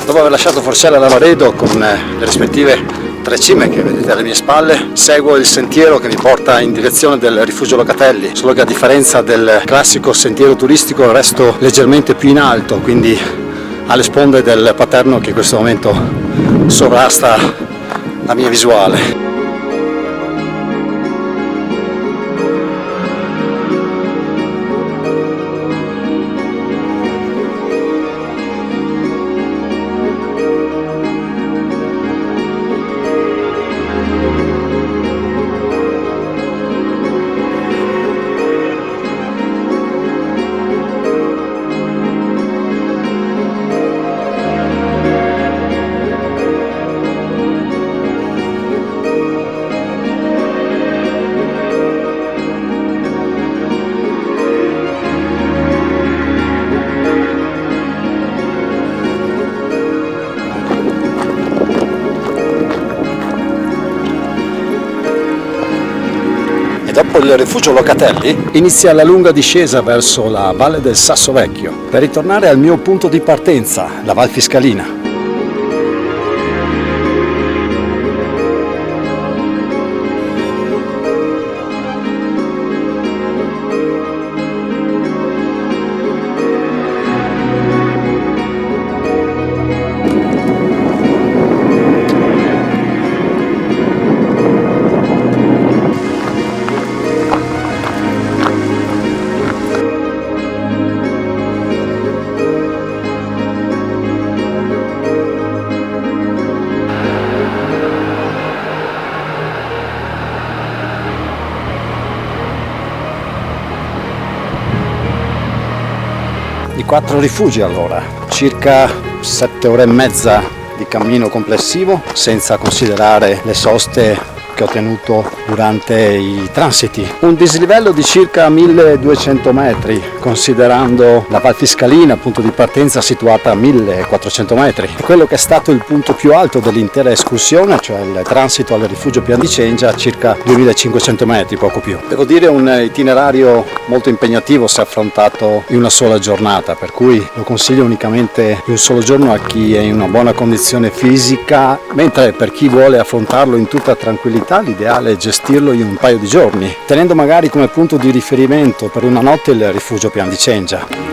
Dopo aver lasciato Forcella Lavaredo con le rispettive 3 cime che vedete alle mie spalle, seguo il sentiero che mi porta in direzione del rifugio Locatelli, solo che a differenza del classico sentiero turistico resto leggermente più in alto, quindi alle sponde del Paterno che in questo momento sovrasta la mia visuale. Dopo il rifugio Locatelli inizia la lunga discesa verso la valle del Sasso Vecchio per ritornare al mio punto di partenza, la Val Fiscalina. I 4 rifugi allora, circa 7 ore e mezza di cammino complessivo, senza considerare le soste che ho tenuto durante i transiti. Un dislivello di circa 1200 metri, considerando la Val Fiscalina, punto di partenza, situata a 1400 metri. E quello che è stato il punto più alto dell'intera escursione, cioè il transito al rifugio Pian di Cengia, a circa 2500 metri, poco più. Devo dire un itinerario molto impegnativo se affrontato in una sola giornata, per cui lo consiglio unicamente in un solo giorno a chi è in una buona condizione fisica, mentre per chi vuole affrontarlo in tutta tranquillità realtà l'ideale è gestirlo in un paio di giorni, tenendo magari come punto di riferimento per una notte il rifugio Pian di Cengia.